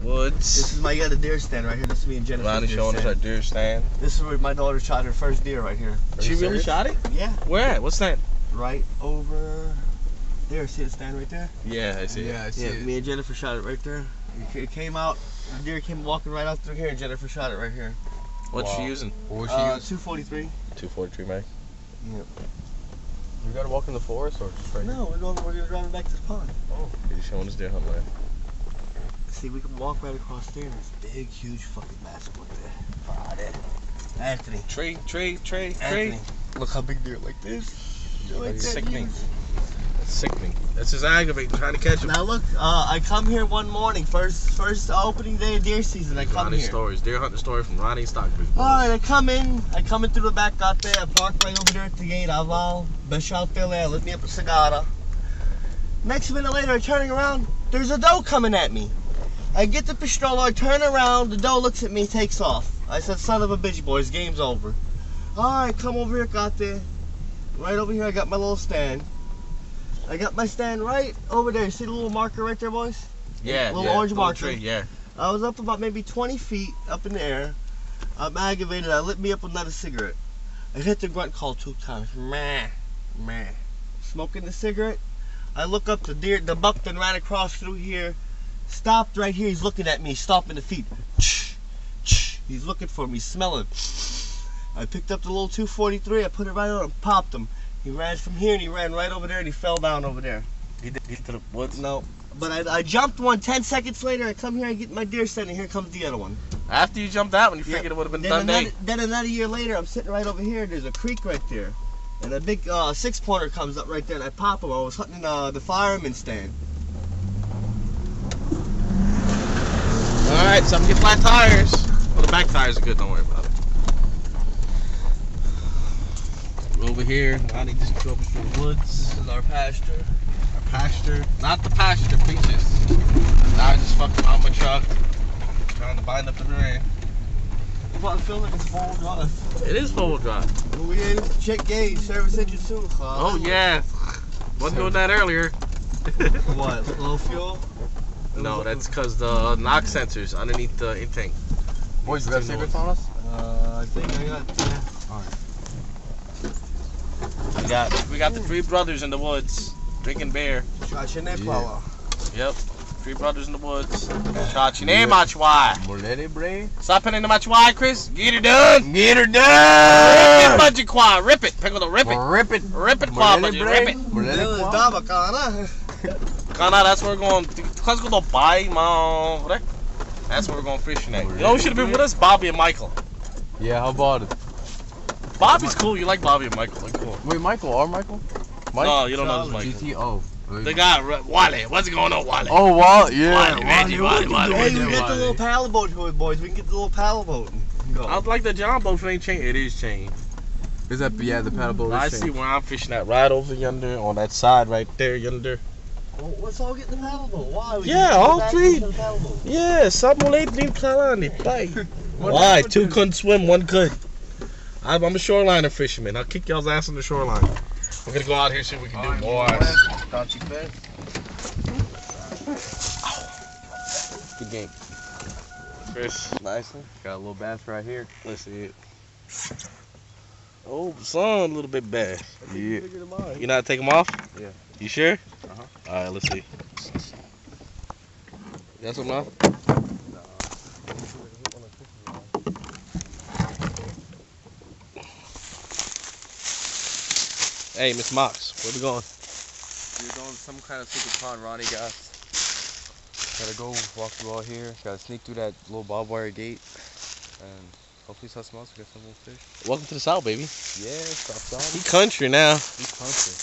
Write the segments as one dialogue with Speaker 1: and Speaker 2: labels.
Speaker 1: Woods.
Speaker 2: This is my deer stand right here. This is me and Jennifer.
Speaker 1: Ronnie showing us our deer stand.
Speaker 2: This is where my daughter shot her first deer right here.
Speaker 1: She really shot it?
Speaker 2: Yeah.
Speaker 1: Where at? What's that?
Speaker 2: Right over there. See the stand right there?
Speaker 1: Yeah, I see it.
Speaker 3: Yeah, I see it.
Speaker 2: Me and Jennifer shot it right there. It came out. The deer came walking right out through here, and Jennifer shot it right here.
Speaker 1: What's she using?
Speaker 3: What was she using?
Speaker 2: 243.
Speaker 1: 243 mag.
Speaker 2: Yep.
Speaker 3: You gotta walk in the forest or just right
Speaker 2: No, we're gonna drive back to the pond.
Speaker 3: Oh.
Speaker 1: He's showing us deer hunt land.
Speaker 2: See, we can walk right across there. And there's big, huge fucking basketball there. Ah, there. Anthony.
Speaker 1: Tree.
Speaker 2: Look how big they're like this. They're like
Speaker 1: That's
Speaker 2: that
Speaker 1: sickening.
Speaker 2: huge.
Speaker 1: That's sickening. That's just aggravating trying to catch him.
Speaker 2: Now look, I come here one morning, first opening day of deer season. I come
Speaker 1: Ronnie's
Speaker 2: here.
Speaker 1: stories, deer hunting story from Ronnie Stockbridge.
Speaker 2: All right, I come in through the back out there. I park right over there at the gate. Aval, Beshal Pele, let me up a cigar. Next minute later, I turning around. There's a doe coming at me. I get the pistol, I turn around. The doe looks at me, takes off. I said, "Son of a bitch, boys, game's over." All right, come over here, got there. Right over here, I got my little stand. I got my stand right over there. See the little marker right there, boys?
Speaker 1: Yeah,
Speaker 2: Little orange marker.
Speaker 1: Tree, yeah.
Speaker 2: I was up about maybe 20 feet up in the air. I'm aggravated. I lit me up with another cigarette. I hit the grunt call 2 times. Meh, meh. Smoking the cigarette. I look up, the buck then ran across through here. Stopped right here. He's looking at me, stomping the feet. He's looking for me, smelling. I picked up the little 243. I put it right on and popped him. He ran from here and he ran right over there and he fell down over there.
Speaker 1: He did get to the woods?
Speaker 2: No. But I jumped one. 10 seconds later, I come here, I get my deer stand, and here comes the other one.
Speaker 1: After you jumped out, when you figured it would have been done day.
Speaker 2: Then another year later, I'm sitting right over here. There's a creek right there. And a big 6-pointer comes up right there, and I pop him. I was hunting the fireman stand.
Speaker 1: Alright, something get flat tires. Well, the back tires are good, don't worry about it. Over here, Ronnie just drove us through the woods.
Speaker 2: This is our pasture.
Speaker 1: Our pasture. Not the pasture, peaches. Now I just fucking out my truck. Trying to bind up the rear.
Speaker 2: Well, I feel like it's 4-wheel drive.
Speaker 1: It is 4-wheel drive.
Speaker 2: We ain't check gauge, service engine soon.
Speaker 1: Oh, yeah. Wasn't doing that earlier.
Speaker 2: What? Low fuel?
Speaker 1: No, that's because the knock sensors underneath the intake.
Speaker 3: Boys, you got cigarettes on us?
Speaker 2: I think I got.
Speaker 3: Alright.
Speaker 1: We got the 3 brothers in the woods drinking beer.
Speaker 2: Power.
Speaker 1: Yep. 3 brothers in the woods. Chachine Machwai.
Speaker 3: Molere, bre.
Speaker 1: Stop putting in the Machwai, Chris. Get her done.
Speaker 3: Get her done!
Speaker 1: Rip it, Machwai. Rip it. Pickle the rip it.
Speaker 3: Rip it.
Speaker 1: Rip it, Kwa. Rip it.
Speaker 3: Molere,
Speaker 1: Kana, that's where we're going. Let's go to Bai, man. That's where we're going fishing at. You know who should have been with us? Bobby and Michael.
Speaker 3: Yeah, how about it?
Speaker 1: Bobby's cool. You like Bobby and Michael. They're cool.
Speaker 3: Wait, Michael, our Michael? Mike?
Speaker 1: No, you don't know this Michael.
Speaker 3: GTO.
Speaker 1: The guy, Wally. What's going on, Wally?
Speaker 3: Oh, Wally, yeah.
Speaker 1: Wally.
Speaker 2: Hey, we can get the little paddle boat to it, boys. We can get the little paddle boat. And go.
Speaker 1: I was like the John boat ain't chained. It is chained.
Speaker 3: Is that, yeah, the paddle boat
Speaker 1: I
Speaker 3: is
Speaker 1: see
Speaker 3: chained.
Speaker 1: where I'm fishing at, right over yonder, on that side right there, yonder.
Speaker 2: Well, let's all get the paddle boat. Why? We
Speaker 1: Yeah,
Speaker 2: can go
Speaker 1: all
Speaker 2: back
Speaker 1: 3.
Speaker 2: into the paddle boat.
Speaker 1: Yeah, some late didn't on it. Why? 2 couldn't swim, 1 could. I'm a shoreliner fisherman. I'll kick y'all's ass on the shoreline. We're gonna go out here see what we can do, boys. Good game. Chris.
Speaker 3: Nice one. Got a little bass right here.
Speaker 1: Let's see it. Oh, sun a little bit bad.
Speaker 3: Yeah.
Speaker 1: You know how to take them off?
Speaker 3: Yeah.
Speaker 1: You sure?
Speaker 3: Uh-huh.
Speaker 1: Alright, let's see. You got something off? Hey, Miss Mox, where we going?
Speaker 3: We're going to some kind of secret pond Ronnie got. Gotta go walk through all here. Gotta sneak through that little barbed wire gate. And hopefully something else. We get some little fish.
Speaker 1: Welcome to the South, baby.
Speaker 3: Yeah, stop
Speaker 1: We country now.
Speaker 3: We country.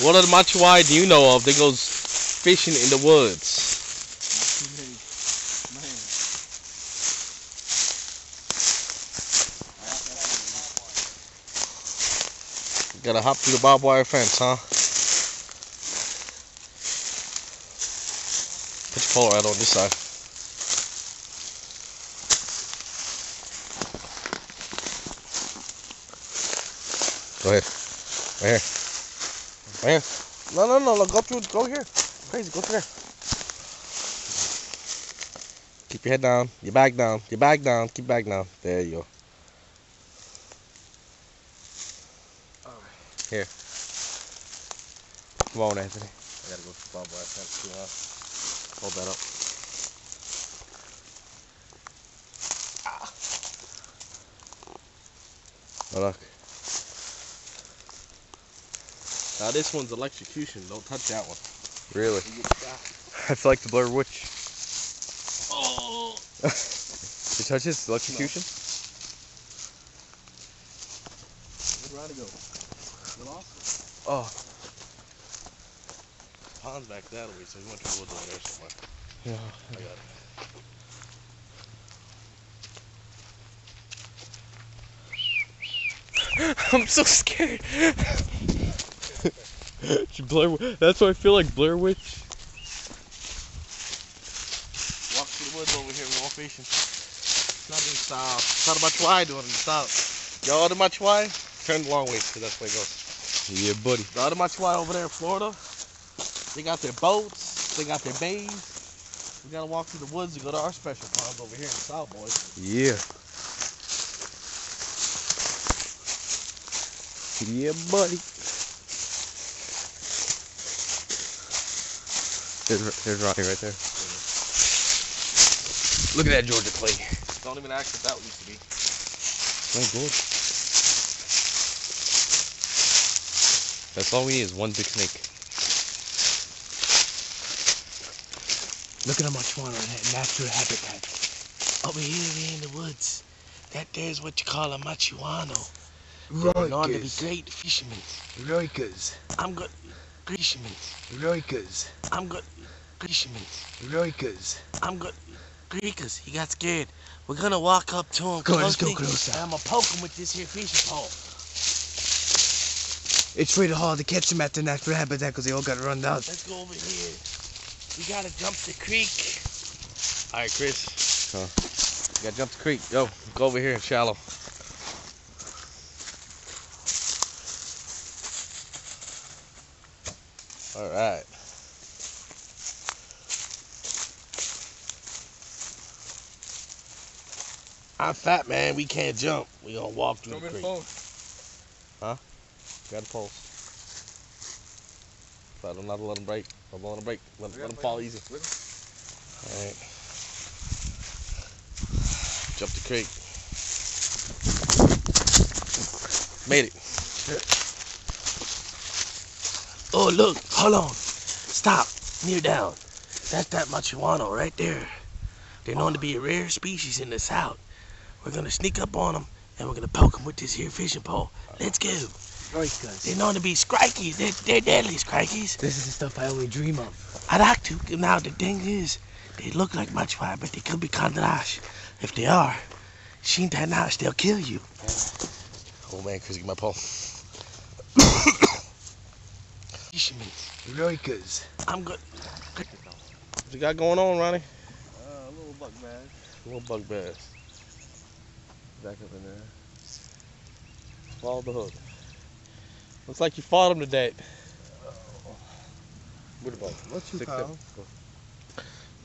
Speaker 1: What other Machwai do you know of that goes fishing in the woods? Gotta hop through the barbed wire fence, huh? Put your pole right on this side. Go ahead. Right here. Right here. No. Go through. Go here. Crazy. Go through there. Keep your head down. Your back down. Your back down. Keep back down. There you go. Here. Come on, Anthony. I gotta go to the barbed wire fence too, huh? Hold that up. Ah. Oh, look. Now this one's electrocution. Don't touch that one.
Speaker 3: Really? That's like the Blair Witch.
Speaker 1: Oh!
Speaker 3: You touch this electrocution?
Speaker 1: Where'd Ronnie go? You lost it?
Speaker 3: Oh.
Speaker 1: Pond's back that way, so he went to the woods over there somewhere.
Speaker 3: Yeah.
Speaker 1: I got it.
Speaker 3: I'm so scared. That's what I feel like, Blair Witch.
Speaker 1: Walk through the woods over here, we're all fishing. Not in style. It's not about why doing it in style. Y'all do much why? Turn the long way, because that's where it goes.
Speaker 3: Yeah, buddy.
Speaker 1: The other much why over there in Florida, they got their boats, they got their bays. We gotta walk through the woods to go to our special ponds over here in the South, boys.
Speaker 3: Yeah. Yeah, buddy. There's Ronnie right there. Look at that Georgia clay.
Speaker 1: Don't even ask what that used to be.
Speaker 3: Oh, good. That's all we need is one big snake.
Speaker 1: Look at how much water in that natural habitat. Over here in the woods, that there's what you call a machuano. They're known to be great fishermen.
Speaker 2: Roikas.
Speaker 1: I'm good. Fishermen.
Speaker 2: Roikas.
Speaker 1: I'm good. Fishermen.
Speaker 2: Roikas.
Speaker 1: I'm good. Greekers, he got scared. We're gonna walk up to him
Speaker 2: Go, let's go
Speaker 1: closely,
Speaker 2: closer.
Speaker 1: and I'm gonna poke him with this here fishing pole.
Speaker 2: It's really hard to catch them at the natural habitat because they all got run out.
Speaker 1: Let's go over here. We gotta jump the creek.
Speaker 3: All right, Chris. You gotta jump the creek. Go over here in shallow.
Speaker 1: All right. I'm fat, man. We can't jump. We gonna walk through the creek. Huh? Got a pulse. So I don't know how to let him break. I'm blowing a break. Let him fall easy. All right. Jump the creek. Made it. Oh, look. Hold on. Stop. Kneel down. That's that machuano right there. They're known to be a rare species in the South. We're gonna sneak up on them and we're gonna poke them with this here fishing pole. Let's go.
Speaker 2: Roikas.
Speaker 1: They're known to be skrikies. They're deadly skrikies.
Speaker 2: This is the stuff I only dream of.
Speaker 1: I'd like to. Now the thing is, they look like machuai, but they could be kandash. If they are, seen that now, they'll kill you. Oh man, Chris, get my pole. Fishermen.
Speaker 2: Roikas.
Speaker 1: I'm good. What you got going on, Ronnie?
Speaker 3: A little buck bass.
Speaker 1: A little buck bass.
Speaker 3: Back up in there.
Speaker 1: Follow the hook. Looks like you fought him today. Where the bug?
Speaker 2: What's 2
Speaker 1: 6,
Speaker 2: pounds?
Speaker 1: 7.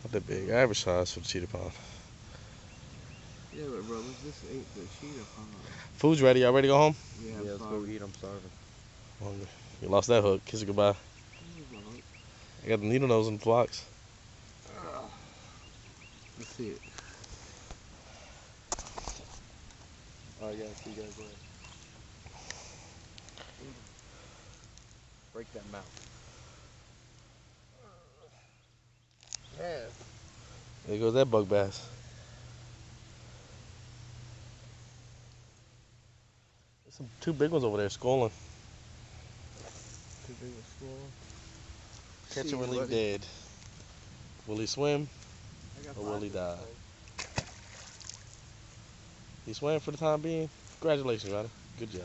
Speaker 1: Not that big. Average size for the cheetah pond.
Speaker 2: Yeah, but brothers, this ain't the cheetah pond.
Speaker 1: Food's ready. Y'all ready to go home?
Speaker 2: Yeah,
Speaker 3: Yeah, let's go eat. I'm starving.
Speaker 1: Hungry. You lost that hook. Kiss it goodbye. I got the needle nose in the box.
Speaker 2: Let's see it.
Speaker 3: Alright, guys, see you guys later. Break that mouth.
Speaker 1: Yeah. There goes that bug bass. There's some 2 big ones over there schooling.
Speaker 2: 2 big ones schooling.
Speaker 1: Catch
Speaker 2: See
Speaker 1: him
Speaker 2: you,
Speaker 1: when he's
Speaker 2: buddy.
Speaker 1: dead. Will he swim
Speaker 2: I got
Speaker 1: or will he
Speaker 2: 5
Speaker 1: die? He swam for the time being. Congratulations, Ronnie. Good job.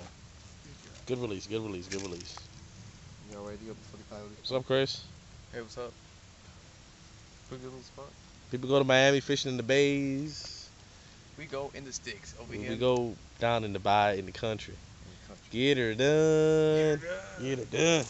Speaker 1: Good release, good release, good release.
Speaker 3: Y'all ready to go before the coyotes?
Speaker 1: What's up, Chris?
Speaker 3: Hey, what's up? Pretty good little spot.
Speaker 1: People go to Miami fishing in the bays.
Speaker 3: We go in the sticks over
Speaker 1: We
Speaker 3: here.
Speaker 1: go down in the bay in the country.
Speaker 3: in the country.
Speaker 1: Get her done. Get her done.